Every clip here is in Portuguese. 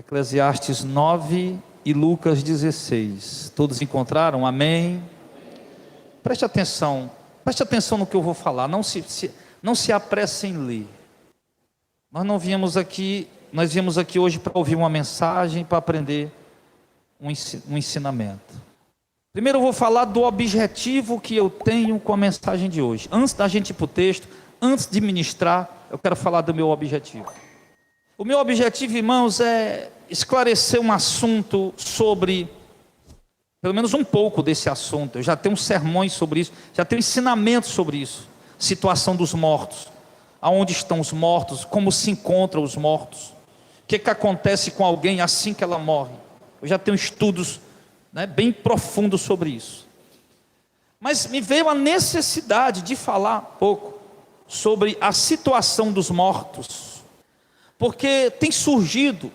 Eclesiastes 9 e Lucas 16. Todos encontraram? Amém? Preste atenção no que eu vou falar. Não se apressem em ler. Nós viemos aqui hoje para ouvir uma mensagem, para aprender um ensinamento. Primeiro eu vou falar do objetivo que eu tenho com a mensagem de hoje. Antes da gente ir para o texto, antes de ministrar, eu quero falar do meu objetivo. O meu objetivo, irmãos, é esclarecer um assunto sobre, pelo menos um pouco desse assunto. Eu já tenho sermões sobre isso, já tenho ensinamentos sobre isso. Situação dos mortos, aonde estão os mortos, como se encontram os mortos, o que acontece com alguém assim que ela morre. Eu já tenho estudos, bem profundos sobre isso. Mas me veio a necessidade de falar um pouco sobre a situação dos mortos, porque tem surgido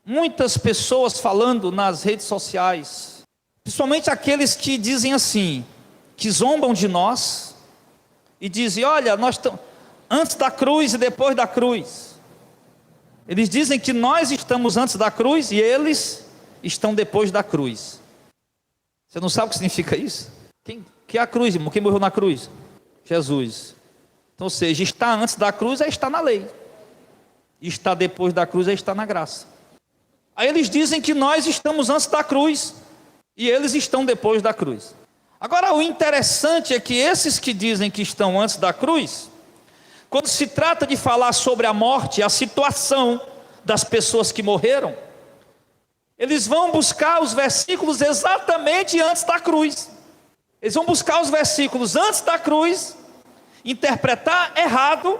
muitas pessoas falando nas redes sociais, principalmente aqueles que dizem assim, que zombam de nós e dizem: olha, nós estamos antes da cruz e depois da cruz. Eles dizem que nós estamos antes da cruz e eles estão depois da cruz. Você não sabe o que significa isso? Que é a cruz, irmão? Quem morreu na cruz? Jesus. Então, ou seja, está antes da cruz é estar na lei, e está depois da cruz é estar na graça. Aí eles dizem que nós estamos antes da cruz e eles estão depois da cruz. Agora, o interessante é que esses que dizem que estão antes da cruz, quando se trata de falar sobre a morte, a situação das pessoas que morreram, eles vão buscar os versículos exatamente antes da cruz. Eles vão buscar os versículos antes da cruz, interpretar errado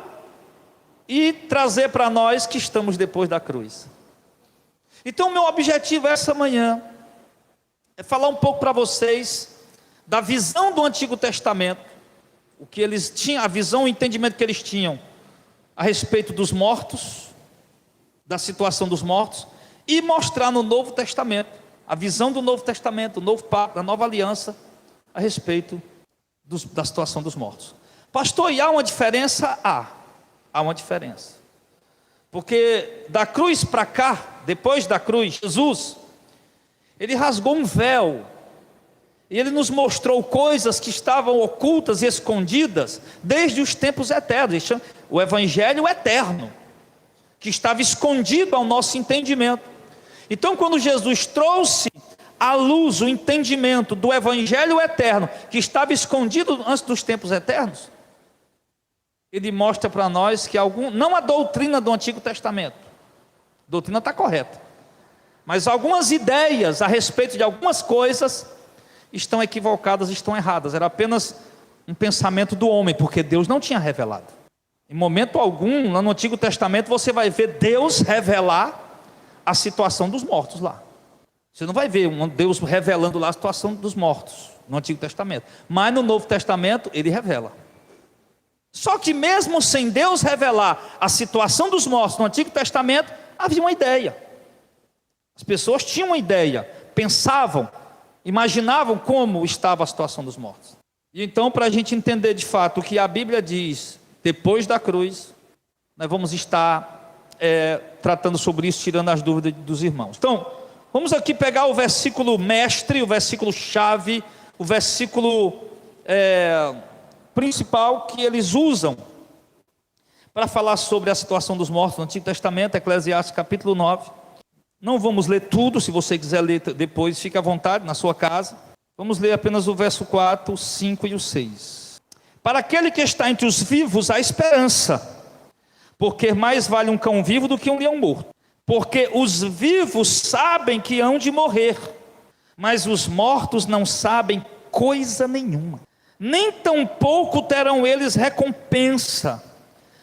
e trazer para nós que estamos depois da cruz. Então, meu objetivo essa manhã é falar um pouco para vocês da visão do Antigo Testamento, o que eles tinham, a visão, o entendimento que eles tinham a respeito dos mortos, da situação dos mortos, e mostrar no Novo Testamento, a visão do Novo Testamento, do Novo Pacto, da Nova Aliança, a respeito da situação dos mortos. Pastor, e há uma diferença? Há uma diferença, porque da cruz para cá, depois da cruz, Jesus, ele rasgou um véu, e ele nos mostrou coisas que estavam ocultas e escondidas desde os tempos eternos. O Evangelho eterno, que estava escondido ao nosso entendimento. Então, quando Jesus trouxe à luz o entendimento do Evangelho eterno, que estava escondido antes dos tempos eternos, ele mostra para nós que não a doutrina do Antigo Testamento, a doutrina está correta, mas algumas ideias a respeito de algumas coisas estão equivocadas, estão erradas. Era apenas um pensamento do homem, porque Deus não tinha revelado. Em momento algum, lá no Antigo Testamento, você vai ver Deus revelar a situação dos mortos lá. Você não vai ver Deus revelando lá a situação dos mortos no Antigo Testamento, mas no Novo Testamento ele revela. Só que mesmo sem Deus revelar a situação dos mortos no Antigo Testamento, havia uma ideia. As pessoas tinham uma ideia, pensavam, imaginavam como estava a situação dos mortos. E então, para a gente entender de fato o que a Bíblia diz depois da cruz, nós vamos estar tratando sobre isso, tirando as dúvidas dos irmãos. Então, vamos aqui pegar o versículo mestre, o versículo chave, o versículo principal que eles usam para falar sobre a situação dos mortos no Antigo Testamento, Eclesiastes capítulo 9. Não vamos ler tudo, se você quiser ler depois, fique à vontade na sua casa. Vamos ler apenas o verso 4, 5 e o 6. Para aquele que está entre os vivos, há esperança, porque mais vale um cão vivo do que um leão morto. Porque os vivos sabem que hão de morrer, mas os mortos não sabem coisa nenhuma. Nem tampouco terão eles recompensa,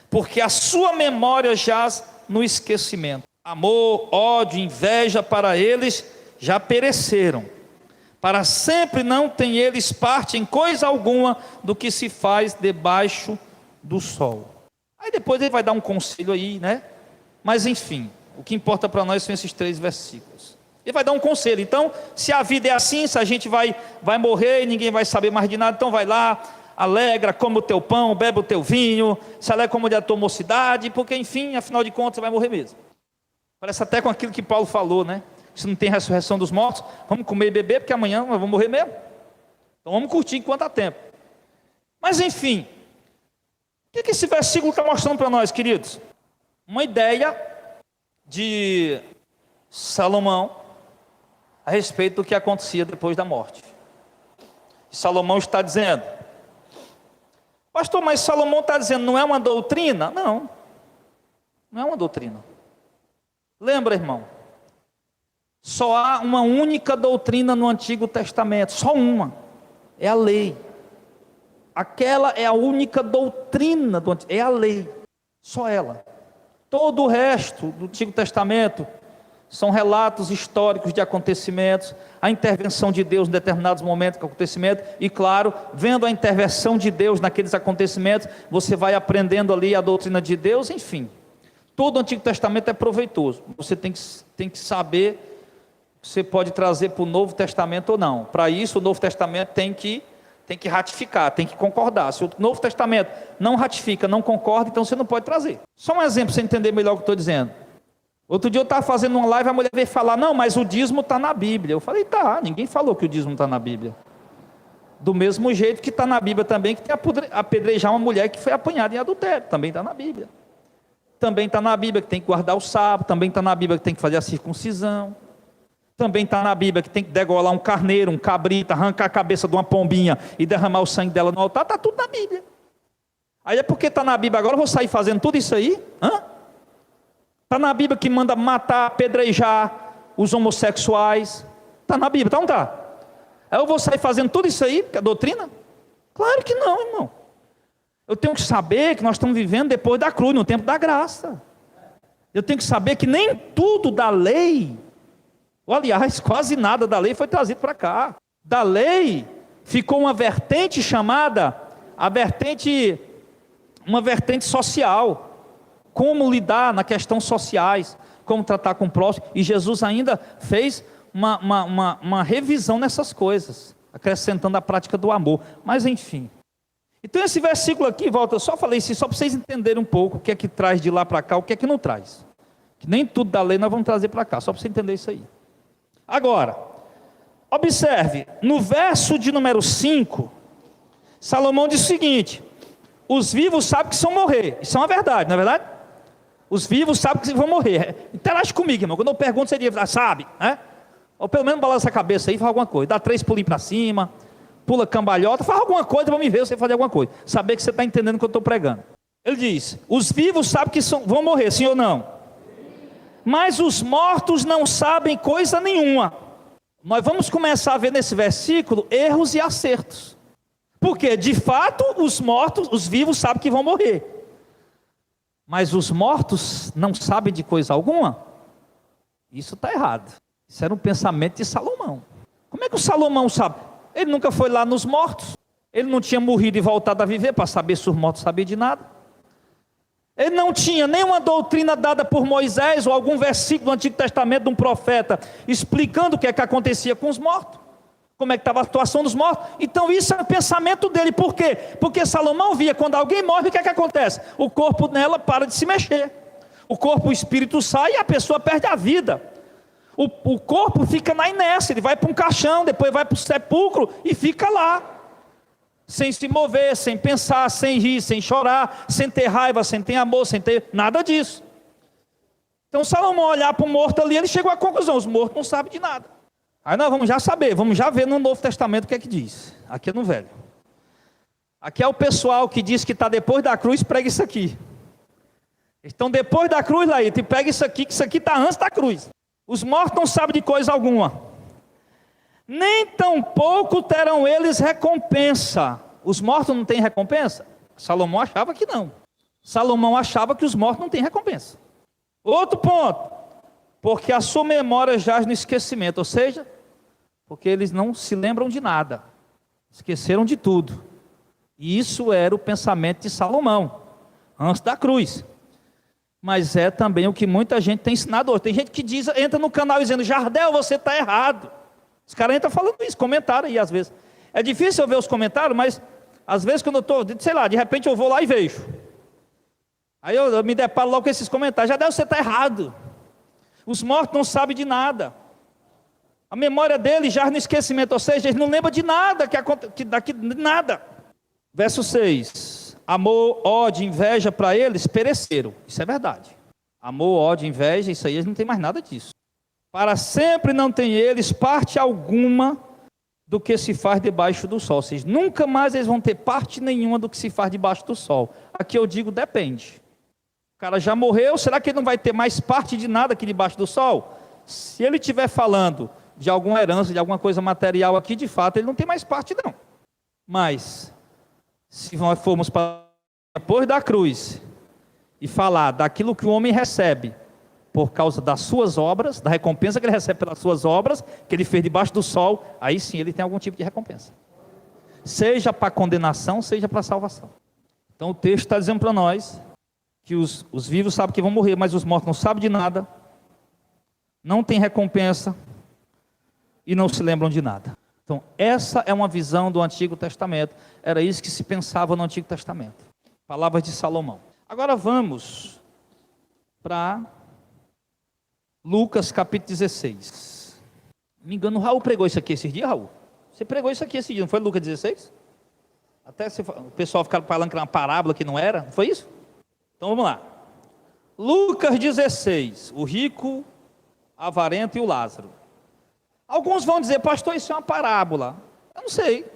porque a sua memória jaz no esquecimento. Amor, ódio, inveja para eles já pereceram. Para sempre não têm eles parte em coisa alguma do que se faz debaixo do sol. Aí depois ele vai dar um conselho aí, Mas enfim, o que importa para nós são esses 3 versículos. Ele vai dar um conselho. Então, se a vida é assim, se a gente vai morrer e ninguém vai saber mais de nada, então vai lá, alegra, come o teu pão, bebe o teu vinho, se alegra como de a tua mocidade, porque enfim, afinal de contas, você vai morrer mesmo. Parece até com aquilo que Paulo falou, né? Se não tem ressurreição dos mortos, vamos comer e beber, porque amanhã nós vamos morrer mesmo. Então vamos curtir enquanto há tempo. Mas enfim, o que esse versículo está mostrando para nós, queridos? Uma ideia de Salomão a respeito do que acontecia depois da morte. Salomão está dizendo, pastor, mas Salomão está dizendo, não é uma doutrina? Não, não é uma doutrina. Lembra, irmão, só há uma única doutrina no Antigo Testamento, só uma, é a lei. Aquela é a única doutrina do Antigo, é a lei, só ela. Todo o resto do Antigo Testamento são relatos históricos de acontecimentos, a intervenção de Deus em determinados momentos de acontecimento, e claro, vendo a intervenção de Deus naqueles acontecimentos, você vai aprendendo ali a doutrina de Deus, enfim. Todo o Antigo Testamento é proveitoso, você tem que saber, você pode trazer para o Novo Testamento ou não. Para isso o Novo Testamento tem que ratificar, tem que concordar. Se o Novo Testamento não ratifica, não concorda, então você não pode trazer. Só um exemplo para você entender melhor o que eu estou dizendo. Outro dia eu estava fazendo uma live, a mulher veio falar, não, mas o dízimo está na Bíblia. Eu falei, tá, ninguém falou que o dízimo está na Bíblia. Do mesmo jeito que está na Bíblia também, que tem apedrejar uma mulher que foi apanhada em adultério, também está na Bíblia. Também está na Bíblia que tem que guardar o sábado, também está na Bíblia que tem que fazer a circuncisão. Também está na Bíblia que tem que degolar um carneiro, um cabrito, arrancar a cabeça de uma pombinha e derramar o sangue dela no altar, está tudo na Bíblia. Aí é porque está na Bíblia agora, eu vou sair fazendo tudo isso aí? Está na Bíblia que manda matar, apedrejar os homossexuais. Está na Bíblia, tá ou não está? Aí eu vou sair fazendo tudo isso aí, porque é doutrina? Claro que não, irmão. Eu tenho que saber que nós estamos vivendo depois da cruz, no tempo da graça. Eu tenho que saber que nem tudo da lei, ou aliás, quase nada da lei foi trazido para cá. Da lei ficou uma vertente chamada, uma vertente social. Como lidar na questão sociais, como tratar com o próximo, e Jesus ainda fez uma revisão nessas coisas, acrescentando a prática do amor, mas enfim. Então esse versículo aqui, volta, eu só falei isso só para vocês entenderem um pouco o que é que traz de lá para cá, o que é que não traz, que nem tudo da lei nós vamos trazer para cá, só para você entender isso aí. Agora, observe, no verso de número 5, Salomão diz o seguinte, os vivos sabem que são morrer, isso é uma verdade, não é verdade? Os vivos sabem que vão morrer. Interage comigo, irmão. Quando eu pergunto, você diz, sabe, né? Ou pelo menos balança a cabeça aí, faz alguma coisa. Dá 3 pulinhos para cima, pula cambalhota, faz alguma coisa para me ver você fazer alguma coisa. Saber que você está entendendo o que eu estou pregando. Ele diz, os vivos sabem que vão morrer, sim ou não? Mas os mortos não sabem coisa nenhuma. Nós vamos começar a ver nesse versículo erros e acertos. Porque, de fato, os vivos sabem que vão morrer. Mas os mortos não sabem de coisa alguma? Isso está errado. Isso era um pensamento de Salomão. Como é que o Salomão sabe? Ele nunca foi lá nos mortos. Ele não tinha morrido e voltado a viver para saber se os mortos sabiam de nada. Ele não tinha nenhuma doutrina dada por Moisés ou algum versículo do Antigo Testamento de um profeta explicando o que é que acontecia com os mortos. Como é que estava a situação dos mortos. Então isso é o pensamento dele. Por quê? Porque Salomão via quando alguém morre, o que é que acontece? O corpo nela para de se mexer. O corpo, o espírito sai e a pessoa perde a vida. O corpo fica na inércia, ele vai para um caixão, depois vai para o sepulcro e fica lá. Sem se mover, sem pensar, sem rir, sem chorar, sem ter raiva, sem ter amor, sem ter nada disso. Então Salomão olhar para o morto ali, ele chegou à conclusão, os mortos não sabem de nada. Aí nós vamos já saber, vamos já ver no Novo Testamento o que é que diz. Aqui é no Velho. Aqui é o pessoal que diz que está depois da cruz, prega isso aqui. Estão depois da cruz, lá, e pega isso aqui, que isso aqui está antes da cruz. Os mortos não sabem de coisa alguma. Nem tampouco terão eles recompensa. Os mortos não têm recompensa? Salomão achava que não. Salomão achava que os mortos não têm recompensa. Outro ponto. Porque a sua memória jaz no esquecimento, ou seja, porque eles não se lembram de nada, esqueceram de tudo. E isso era o pensamento de Salomão, antes da cruz. Mas é também o que muita gente tem ensinado hoje. Tem gente que entra no canal dizendo, Jardel, você está errado. Os caras entram falando isso, comentaram aí às vezes. É difícil eu ver os comentários, mas às vezes quando eu estou, sei lá, de repente eu vou lá e vejo. Aí eu me deparo logo com esses comentários, Jardel, você está errado. Os mortos não sabem de nada. A memória deles já no esquecimento, ou seja, eles não lembram de nada, nada. Verso 6. Amor, ódio, inveja para eles pereceram. Isso é verdade. Amor, ódio, inveja, isso aí eles não tem mais nada disso. Para sempre não tem eles parte alguma do que se faz debaixo do sol. Ou seja, nunca mais eles vão ter parte nenhuma do que se faz debaixo do sol. Aqui eu digo depende. O cara já morreu, será que ele não vai ter mais parte de nada aqui debaixo do sol? Se ele estiver falando de alguma herança, de alguma coisa material aqui, de fato, ele não tem mais parte não. Mas, se nós formos para depois da cruz e falar daquilo que o homem recebe por causa das suas obras, da recompensa que ele recebe pelas suas obras, que ele fez debaixo do sol, aí sim ele tem algum tipo de recompensa. Seja para condenação, seja para salvação. Então o texto está dizendo para nós que os vivos sabem que vão morrer, mas os mortos não sabem de nada, não tem recompensa e não se lembram de nada. Então essa é uma visão do Antigo Testamento, era isso que se pensava no Antigo Testamento. Palavras de Salomão. Agora vamos para Lucas capítulo 16. Não me engano, o Raul pregou isso aqui esses dias, Raul? Você pregou isso aqui esse dia, não foi Lucas 16? Até o pessoal ficava falando que era uma parábola que não era, não foi isso? Então vamos lá. Lucas 16, o rico, avarento e o Lázaro. Alguns vão dizer, pastor, isso é uma parábola. Eu não sei.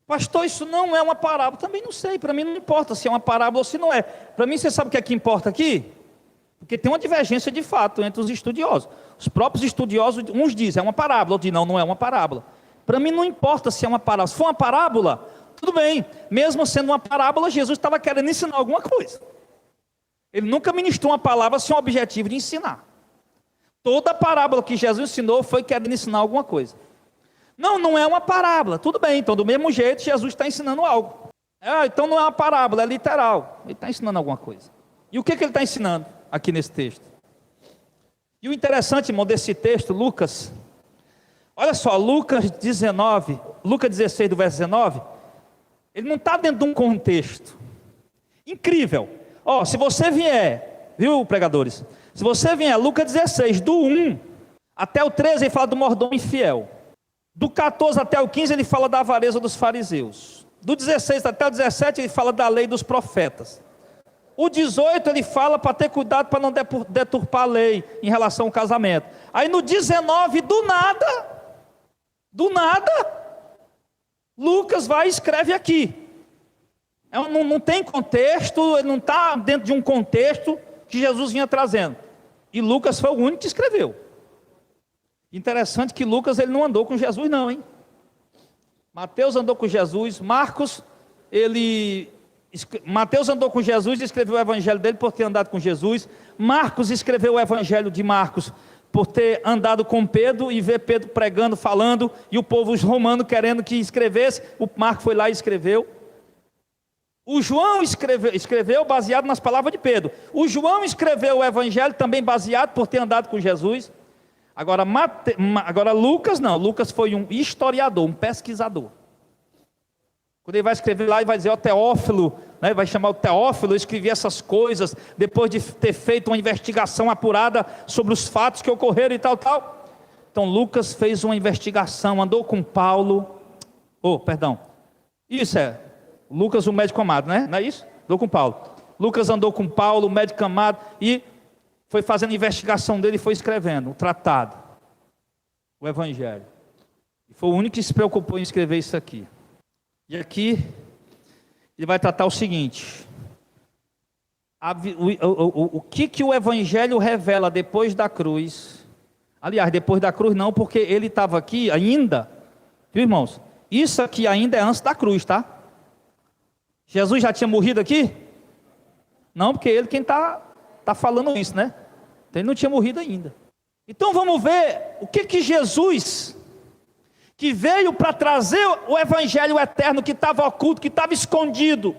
Pastor, isso não é uma parábola. Também não sei, para mim não importa se é uma parábola ou se não é. Para mim, você sabe o que é que importa aqui? Porque tem uma divergência de fato entre os estudiosos. Os próprios estudiosos, uns dizem, é uma parábola, outros dizem, não é uma parábola. Para mim não importa se é uma parábola. Se for uma parábola, tudo bem. Mesmo sendo uma parábola, Jesus estava querendo ensinar alguma coisa. Ele nunca ministrou uma palavra sem o objetivo de ensinar. Toda parábola que Jesus ensinou foi querendo ensinar alguma coisa. Não, não é uma parábola. Tudo bem, então do mesmo jeito Jesus está ensinando algo. Então não é uma parábola, é literal. Ele está ensinando alguma coisa. E o que ele está ensinando aqui nesse texto? E o interessante, irmão, desse texto, Lucas, olha só, Lucas 19, Lucas 16 do verso 19, ele não está dentro de um contexto. Incrível. Se você vier, viu, pregadores? Se você vier, Lucas 16, do 1 até o 13, ele fala do mordomo infiel. Do 14 até o 15, ele fala da avareza dos fariseus. Do 16 até o 17, ele fala da lei dos profetas. O 18, ele fala para ter cuidado para não deturpar a lei em relação ao casamento. Aí no 19, do nada, Lucas vai e escreve aqui. Não tem contexto, ele não está dentro de um contexto que Jesus vinha trazendo. E Lucas foi o único que escreveu. Interessante que Lucas ele não andou com Jesus não, hein? Mateus andou com Jesus, Mateus andou com Jesus e escreveu o evangelho dele por ter andado com Jesus. Marcos escreveu o evangelho de Marcos por ter andado com Pedro e ver Pedro pregando, falando, e o povo romano querendo que escrevesse, o Marcos foi lá e escreveu. O João escreveu baseado nas palavras de Pedro. O João escreveu o evangelho também baseado por ter andado com Jesus. Agora Lucas não, Lucas foi um historiador, um pesquisador. Quando ele vai escrever lá, ele vai dizer, ó Teófilo, né? Vai chamar o Teófilo, eu escrevi essas coisas, depois de ter feito uma investigação apurada sobre os fatos que ocorreram e tal. Então Lucas fez uma investigação, andou com Paulo, Lucas o médico amado, né? Não é isso? Andou com Paulo. Lucas andou com Paulo, o médico amado, e foi fazendo a investigação dele e foi escrevendo o tratado, o evangelho. E foi o único que se preocupou em escrever isso aqui. E aqui, ele vai tratar o seguinte, o que o evangelho revela depois da cruz. Aliás, depois da cruz não, porque ele estava aqui ainda, viu, irmãos? Isso aqui ainda é antes da cruz, tá? Jesus já tinha morrido aqui? Não, porque ele quem está falando isso, né? Então ele não tinha morrido ainda. Então vamos ver o que Jesus, que veio para trazer o evangelho eterno que estava oculto, que estava escondido,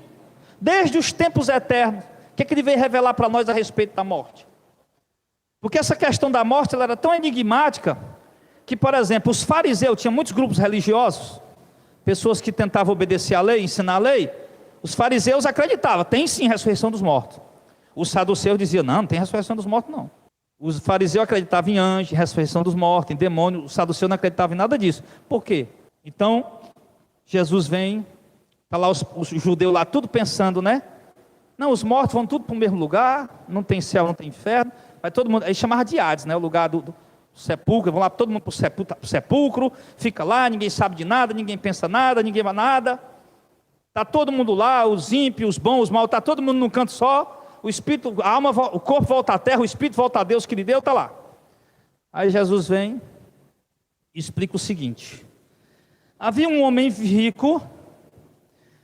desde os tempos eternos, o que ele veio revelar para nós a respeito da morte? Porque essa questão da morte ela era tão enigmática, que, por exemplo, os fariseus, tinham muitos grupos religiosos, pessoas que tentavam obedecer a lei, ensinar a lei. Os fariseus acreditavam, tem sim ressurreição dos mortos. Os saduceus diziam, não tem ressurreição dos mortos não. Os fariseus acreditavam em anjo, em ressurreição dos mortos, em demônio. Os saduceus não acreditavam em nada disso. Por quê? Então, Jesus vem, está lá os judeus lá tudo pensando, né? Não, os mortos vão tudo para o mesmo lugar, não tem céu, não tem inferno. Vai todo mundo, aí chamava de Hades, né? O lugar do sepulcro, vão lá todo mundo para o sepulcro, fica lá, ninguém sabe de nada, ninguém pensa nada, ninguém vai nada. Está todo mundo lá, os ímpios, os bons, os maus, está todo mundo num canto só. O espírito, a alma, o corpo volta à terra, o espírito volta a Deus que lhe deu, está lá. Aí Jesus vem e explica o seguinte: havia um homem rico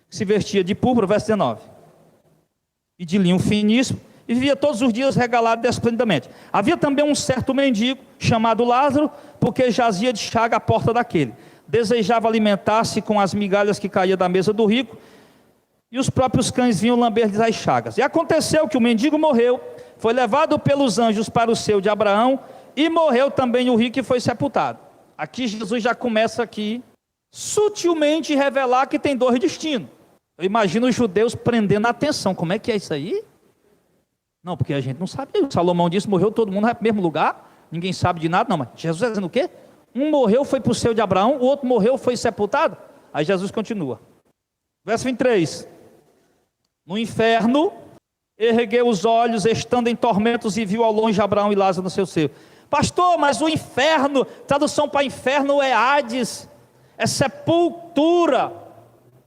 que se vestia de púrpura, verso 19, e de linho finíssimo, e vivia todos os dias regalado esplendidamente. Havia também um certo mendigo chamado Lázaro, porque jazia de chaga à porta daquele. Desejava alimentar-se com as migalhas que caíam da mesa do rico, e os próprios cães vinham lamber-lhes as chagas. E aconteceu que o mendigo morreu, foi levado pelos anjos para o seio de Abraão, e morreu também o rico e foi sepultado. Aqui Jesus já começa aqui, sutilmente revelar que tem dois destinos. Eu imagino os judeus prendendo a atenção. Como é que é isso aí? Não, porque a gente não sabe. O Salomão disse, morreu todo mundo no mesmo lugar, ninguém sabe de nada. Não, mas Jesus está dizendo o quê? Um morreu, foi para o seio de Abraão, o outro morreu, foi sepultado. Aí Jesus continua. Verso 23. No inferno, ergueu os olhos, estando em tormentos, e viu ao longe Abraão e Lázaro no seu seio. Pastor, mas o inferno, tradução para inferno é Hades, é sepultura.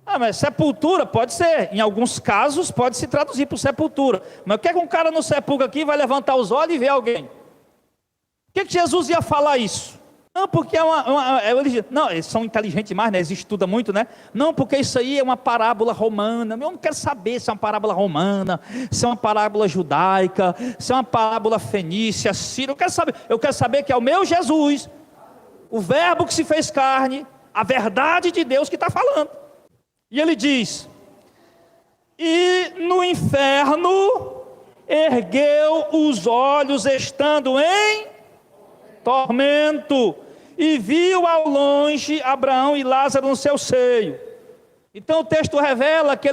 Ah, mas sepultura pode ser, em alguns casos pode se traduzir por sepultura. Mas o que é que um cara no sepulcro aqui vai levantar os olhos e ver alguém? Por que Jesus ia falar isso? Não, porque não, eles são inteligentes demais, né? Eles estudam muito, né? Não, porque isso aí é uma parábola romana. Eu não quero saber se é uma parábola romana, se é uma parábola judaica, se é uma parábola fenícia, síria. Eu quero saber que é o meu Jesus, o verbo que se fez carne, a verdade de Deus que está falando. E ele diz: e no inferno ergueu os olhos, estando em tormento, e viu ao longe Abraão e Lázaro no seu seio. Então o texto revela que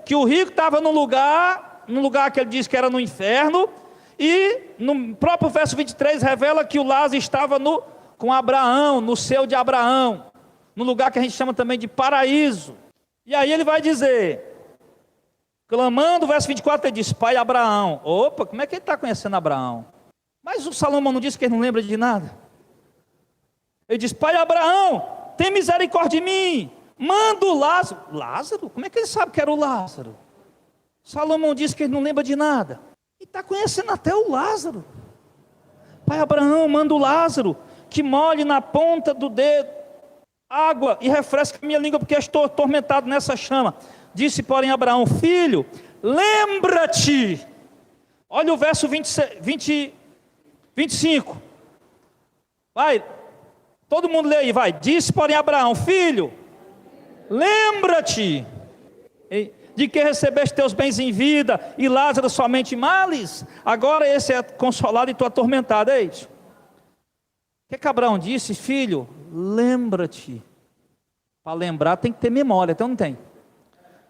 que o rico estava num lugar que ele diz que era no inferno, e no próprio verso 23 revela que o Lázaro estava com Abraão, no seio de Abraão, no lugar que a gente chama também de paraíso. E aí ele vai dizer, clamando, verso 24, ele diz: pai Abraão. Opa, como é que ele está conhecendo Abraão? Mas o Salomão não disse que ele não lembra de nada? Ele diz: pai Abraão, tem misericórdia de mim, manda o Lázaro. Lázaro? Como é que ele sabe que era o Lázaro? Salomão disse que ele não lembra de nada. E está conhecendo até o Lázaro. Pai Abraão, manda o Lázaro, que molhe na ponta do dedo água e refresque a minha língua, porque estou atormentado nessa chama. Disse, porém, Abraão: filho, lembra-te. Olha o verso 25. Vai, todo mundo lê aí, vai. Disse, porém, Abraão: filho, lembra-te de que recebeste teus bens em vida, e Lázaro somente males. Agora esse é consolado e tu atormentado. É isso. O que Abraão disse? Filho, lembra-te. Para lembrar tem que ter memória, então não tem.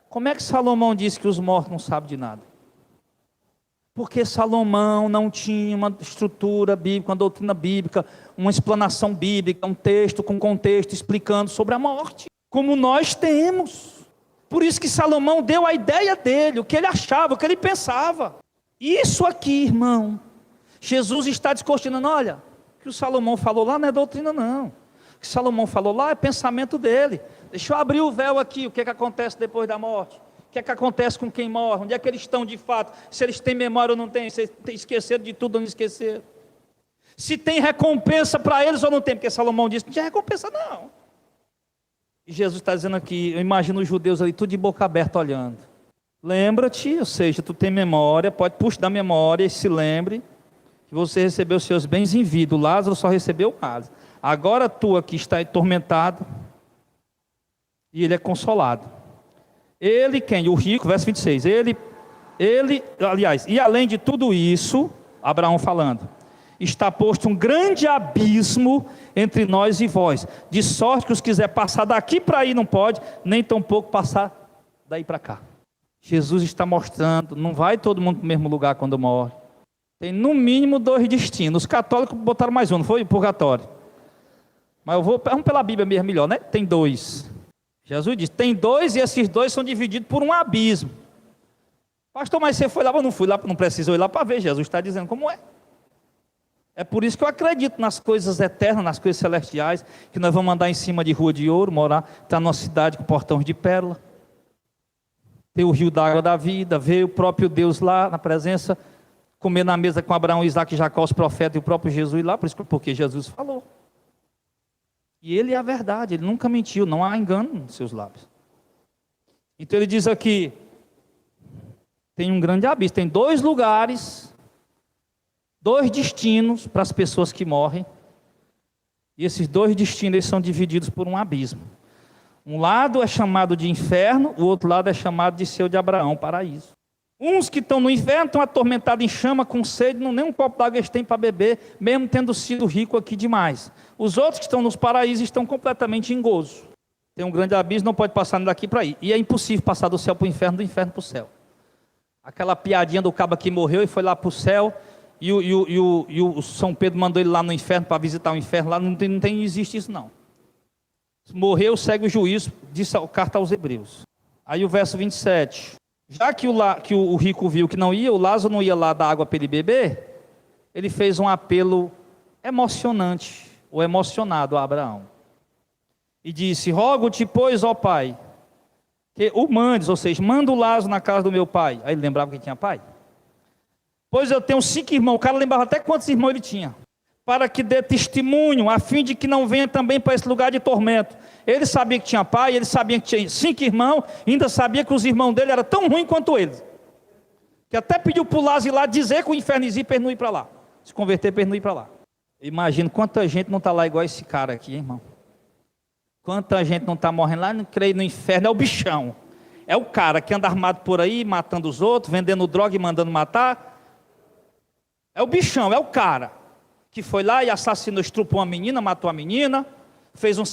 Como é que Salomão disse que os mortos não sabem de nada? Porque Salomão não tinha uma estrutura bíblica, uma doutrina bíblica, uma explanação bíblica, um texto com contexto explicando sobre a morte, como nós temos. Por isso que Salomão deu a ideia dele, o que ele achava, o que ele pensava. Isso aqui, irmão, Jesus está descortinando. Olha, o que o Salomão falou lá não é doutrina, não. O que Salomão falou lá é pensamento dele. Deixa eu abrir o véu aqui, o que acontece depois da morte. O que acontece com quem morre? Onde é que eles estão de fato? Se eles têm memória ou não têm? Se esqueceram de tudo ou não esqueceram? Se tem recompensa para eles ou não tem? Porque Salomão disse que não tinha recompensa não. E Jesus está dizendo aqui, eu imagino os judeus ali tudo de boca aberta olhando. Lembra-te, ou seja, tu tem memória, pode puxar da memória e se lembre que você recebeu os seus bens em vida. O Lázaro só recebeu o Lázaro. Agora tu aqui está atormentado e ele é consolado. Ele quem? O rico, verso 26. Aliás, e além de tudo isso, Abraão falando, está posto um grande abismo entre nós e vós, de sorte que os quiser passar daqui para aí não pode, nem tampouco passar daí para cá. Jesus está mostrando, não vai todo mundo para o mesmo lugar quando morre. Tem no mínimo 2 destinos. Os católicos botaram mais um, não foi? Purgatório. Mas vamos pela Bíblia mesmo, melhor, né? Tem 2. Jesus diz, tem 2 e esses 2 são divididos por um abismo. Pastor, mas você foi lá? Eu não fui lá, não precisou ir lá para ver. Jesus está dizendo como é. É por isso que eu acredito nas coisas eternas, nas coisas celestiais, que nós vamos andar em cima de rua de ouro, morar, está na nossa cidade com portões de pérola, ter o rio da água da vida, ver o próprio Deus lá na presença, comer na mesa com Abraão, Isaac, Jacó, os profetas e o próprio Jesus lá, porque Jesus falou. E ele é a verdade, ele nunca mentiu, não há engano nos seus lábios. Então ele diz aqui, tem um grande abismo, tem 2 lugares, 2 destinos para as pessoas que morrem, e esses 2 destinos eles são divididos por um abismo. Um lado é chamado de inferno, o outro lado é chamado de Seu de Abraão, paraíso. Uns que estão no inferno estão atormentados em chama, com sede, nem um copo d'água eles têm para beber, mesmo tendo sido rico aqui demais. Os outros que estão nos paraísos estão completamente em gozo. Tem um grande abismo, não pode passar daqui para aí. E é impossível passar do céu para o inferno, do inferno para o céu. Aquela piadinha do cabo que morreu e foi lá para o céu, e o São Pedro mandou ele lá no inferno para visitar o inferno, lá não existe isso não. Morreu, segue o juízo, diz a carta aos Hebreus. Aí o verso 27. Já que o rico viu que não ia, o Lázaro não ia lá dar água para ele beber, ele fez um apelo emocionante, ou emocionado a Abraão. E disse, rogo-te, pois, ó pai, que o mandes, ou seja, manda o Lázaro na casa do meu pai. Aí ele lembrava que tinha pai. Pois eu tenho 5 irmãos, o cara lembrava até quantos irmãos ele tinha. Para que dê testemunho, a fim de que não venha também para esse lugar de tormento. Ele sabia que tinha pai, ele sabia que tinha 5 irmãos, ainda sabia que os irmãos dele eram tão ruins quanto ele. Que até pediu para o Lázaro ir lá dizer que o inferno existe para ele não ir para lá. Se converter para ele não ir para lá. Imagina quanta gente não está lá igual esse cara aqui, irmão. Quanta gente não está morrendo lá, não creio no inferno, é o bichão. É o cara que anda armado por aí, matando os outros, vendendo droga e mandando matar. É o bichão, é o cara que foi lá e assassinou, estrupou uma menina, matou a menina,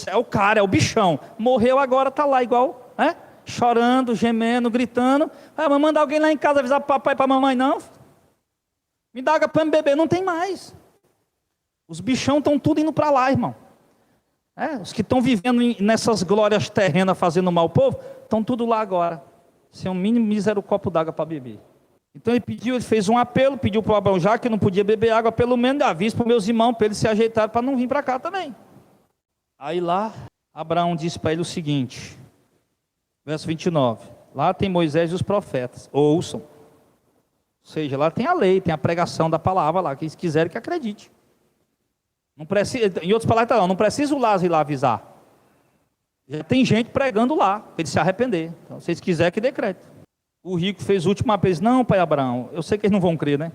é o cara, é o bichão. Morreu agora, está lá igual, né? Chorando, gemendo, gritando. Mas manda alguém lá em casa avisar para o papai e para a mamãe, não. Me dá água para me beber, não tem mais. Os bichão estão tudo indo para lá, irmão. Os que estão vivendo nessas glórias terrenas, fazendo mal ao povo, estão tudo lá agora. Sem um mínimo mísero copo d'água para beber. Então ele fez um apelo, pediu para o Abraão, já que não podia beber água, pelo menos avisa para os meus irmãos, para eles se ajeitarem, para não vir para cá também. Aí lá, Abraão disse para ele o seguinte, verso 29, lá tem Moisés e os profetas, ouçam. Ou seja, lá tem a lei, tem a pregação da palavra lá, quem quiser que acredite. Não precisa, em outras palavras, não precisa o Lázaro ir lá avisar. Já tem gente pregando lá, para ele se arrepender. Então, se vocês quiserem que decrete. O rico fez o último apelo, não, pai Abraão, eu sei que eles não vão crer, né?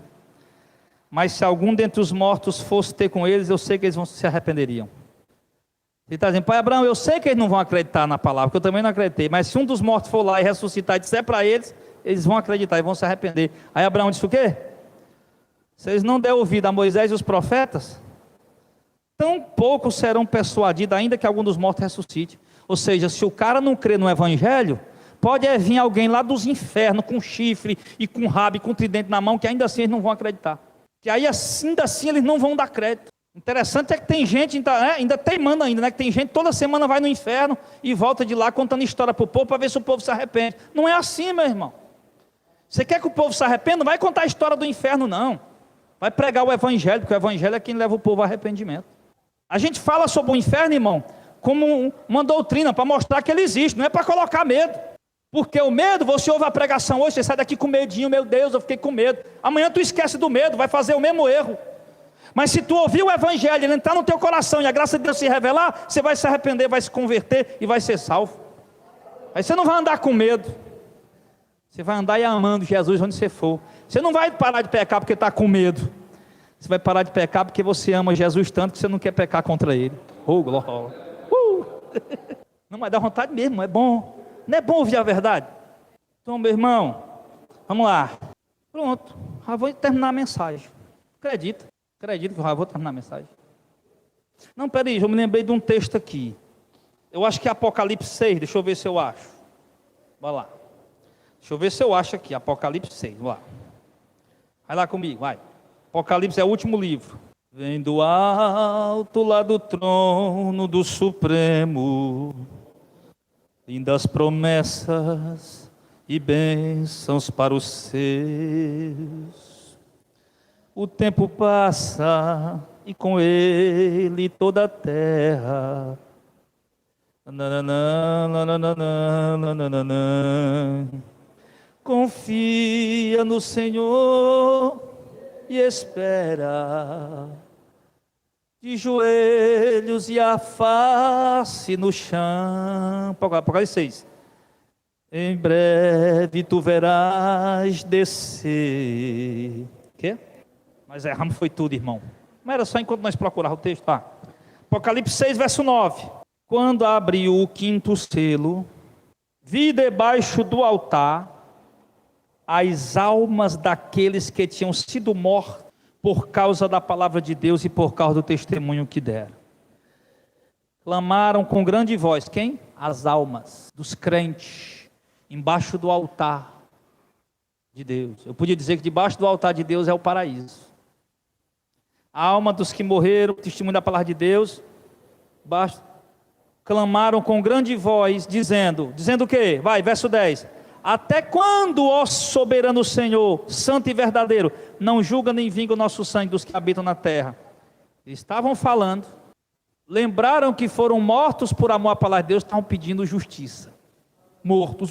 Mas se algum dentre os mortos fosse ter com eles, eu sei que eles se arrependeriam. Ele está dizendo, pai Abraão, eu sei que eles não vão acreditar na palavra, porque eu também não acreditei, mas se um dos mortos for lá e ressuscitar e disser para eles, eles vão acreditar e vão se arrepender. Aí Abraão disse o quê? Se eles não der ouvido a Moisés e os profetas, tão pouco serão persuadidos, ainda que algum dos mortos ressuscite. Ou seja, se o cara não crê no evangelho, pode vir alguém lá dos infernos, com chifre e com rabo e com tridente na mão, que ainda assim eles não vão acreditar. Que aí ainda assim eles não vão dar crédito. Interessante é que tem gente, ainda teimando ainda, né? Que tem gente toda semana vai no inferno e volta de lá contando história para o povo, para ver se o povo se arrepende. Não é assim, meu irmão. Você quer que o povo se arrependa? Não vai contar a história do inferno, não. Vai pregar o evangelho, porque o evangelho é quem leva o povo ao arrependimento. A gente fala sobre o inferno, irmão, como uma doutrina, para mostrar que ele existe, não é para colocar medo. Porque o medo, você ouve a pregação hoje, você sai daqui com medinho, meu Deus, eu fiquei com medo. Amanhã tu esquece do medo, vai fazer o mesmo erro. Mas se tu ouvir o evangelho, ele entrar no teu coração e a graça de Deus se revelar, você vai se arrepender, vai se converter e vai ser salvo. Aí você não vai andar com medo. Você vai andar e amando Jesus onde você for. Você não vai parar de pecar porque está com medo. Você vai parar de pecar porque você ama Jesus tanto que você não quer pecar contra ele. Oh, glória. Não, mas dá vontade mesmo, é bom. Não é bom ouvir a verdade? Então, meu irmão, vamos lá. Pronto, já vou terminar a mensagem. Acredita que eu já vou terminar a mensagem. Não, peraí, eu me lembrei de um texto aqui. Eu acho que é Apocalipse 6, deixa eu ver se eu acho. Vai lá. Deixa eu ver se eu acho aqui, Apocalipse 6, vai lá. Vai lá comigo, vai. Apocalipse é o último livro. Vem do alto lá do trono do Supremo, lindas promessas e bênçãos para os seus. O tempo passa e com ele toda a terra. Confia no Senhor e espera, de joelhos e a face no chão. Apocalipse 6. Em breve tu verás descer. Quê? Mas erramos foi tudo, irmão. Não era só enquanto nós procurávamos o texto. Apocalipse 6, verso 9. Quando abriu o quinto selo, vi debaixo do altar as almas daqueles que tinham sido mortos por causa da palavra de Deus e por causa do testemunho que deram. Clamaram com grande voz. Quem? As almas dos crentes, embaixo do altar de Deus. Eu podia dizer que debaixo do altar de Deus é o paraíso. A alma dos que morreram, testemunho da palavra de Deus, clamaram com grande voz, dizendo o quê? Vai, verso 10. Até quando, ó soberano Senhor, santo e verdadeiro, não julga nem vinga o nosso sangue dos que habitam na terra? Estavam falando, lembraram que foram mortos por amor à palavra de Deus, estavam pedindo justiça. Mortos.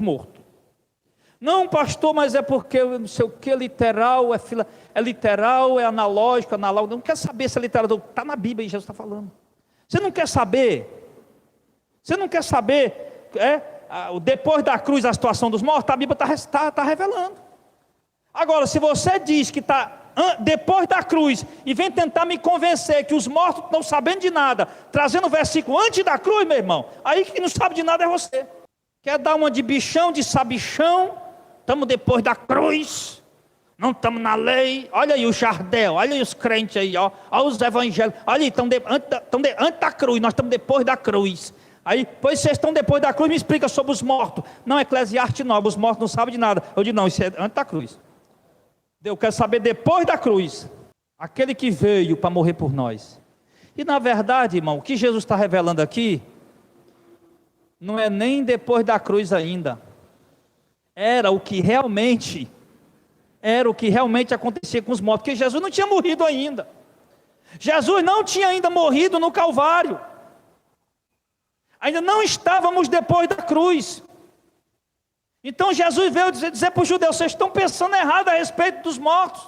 Não, pastor, mas é porque não sei o que, literal, é literal, é analógico, não quer saber se é literal, está na Bíblia e Jesus está falando. Você não quer saber? Depois da cruz, a situação dos mortos, a Bíblia está revelando. Agora, se você diz que está depois da cruz e vem tentar me convencer que os mortos não estão sabendo de nada, trazendo o versículo antes da cruz, meu irmão, aí quem não sabe de nada é você. Quer dar uma de bichão, de sabichão? Estamos depois da cruz, não estamos na lei. Olha aí o Jardel, olha aí os crentes aí, olha os evangélicos, olha aí, antes da cruz, nós estamos depois da cruz. Aí, pois vocês estão depois da cruz, me explica sobre os mortos. Não, Eclesiastes 9, os mortos não sabem de nada. Eu digo, não, isso é antes da cruz. Eu quero saber depois da cruz. Aquele que veio para morrer por nós. E na verdade, irmão, o que Jesus está revelando aqui, não é nem depois da cruz ainda. Era o que realmente acontecia com os mortos. Porque Jesus não tinha morrido ainda. Jesus não tinha ainda morrido no Calvário. Ainda não estávamos depois da cruz. Então Jesus veio dizer para os judeus: vocês estão pensando errado a respeito dos mortos.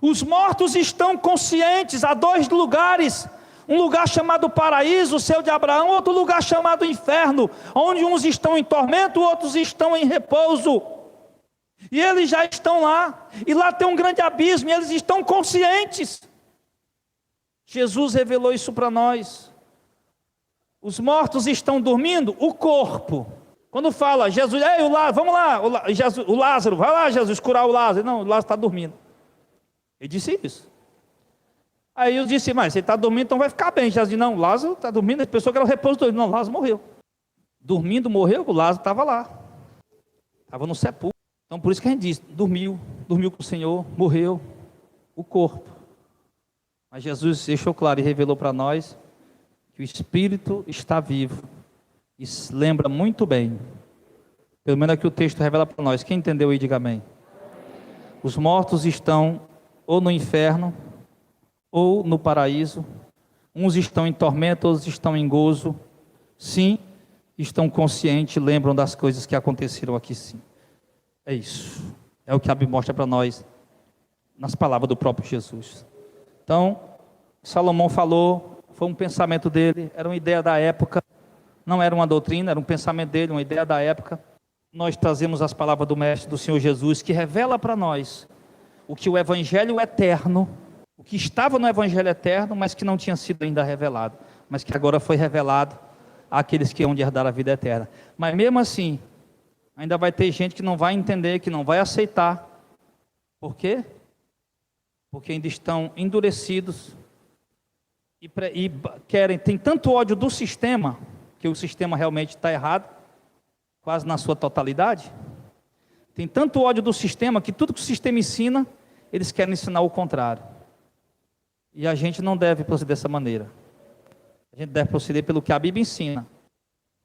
Os mortos estão conscientes. Há dois lugares: um lugar chamado paraíso, o céu de Abraão, outro lugar chamado inferno, onde uns estão em tormento, outros estão em repouso. E eles já estão lá, e lá tem um grande abismo, e eles estão conscientes. Jesus revelou isso para nós. Os mortos estão dormindo, o corpo. Quando fala, Jesus, ei, vamos lá, o Lázaro, vai lá, Jesus, curar o Lázaro. Não, o Lázaro está dormindo. Ele disse isso. Aí eu disse, mas ele está dormindo, então vai ficar bem. Jesus disse, não, Lázaro está dormindo, a pessoa que era o repouso do não, Lázaro morreu. Dormindo, morreu, o Lázaro estava lá. Estava no sepulcro. Então por isso que a gente diz, dormiu com o Senhor, morreu, o corpo. Mas Jesus deixou claro e revelou para nós que o Espírito está vivo e se lembra muito bem, pelo menos é que o texto revela para nós. Quem entendeu aí, diga amém. Os mortos estão ou no inferno ou no paraíso, uns estão em tormento, outros estão em gozo, sim, estão conscientes, lembram das coisas que aconteceram aqui, sim. É isso, é o que a Bíblia mostra para nós, nas palavras do próprio Jesus. Então, Salomão falou, foi um pensamento dele, era uma ideia da época, não era uma doutrina, era um pensamento dele, uma ideia da época. Nós trazemos as palavras do Mestre, do Senhor Jesus, que revela para nós o que o Evangelho eterno, o que estava no Evangelho eterno, mas que não tinha sido ainda revelado, mas que agora foi revelado àqueles que hão de herdar a vida eterna. Mas mesmo assim, ainda vai ter gente que não vai entender, que não vai aceitar. Por quê? Porque ainda estão endurecidos e querem, tem tanto ódio do sistema, que o sistema realmente está errado, quase na sua totalidade. Tem tanto ódio do sistema, que tudo que o sistema ensina, eles querem ensinar o contrário. E a gente não deve proceder dessa maneira. A gente deve proceder pelo que a Bíblia ensina.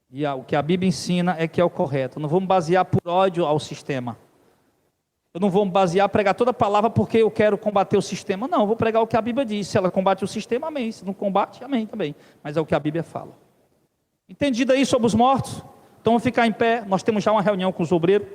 E o que a Bíblia ensina é que é o correto. Não vamos basear por ódio ao sistema. Eu não vou me basear, pregar toda a palavra porque eu quero combater o sistema. Não, eu vou pregar o que a Bíblia diz. Se ela combate o sistema, amém. Se não combate, amém também. Mas é o que a Bíblia fala. Entendido aí sobre os mortos? Então vamos ficar em pé. Nós temos já uma reunião com os obreiros.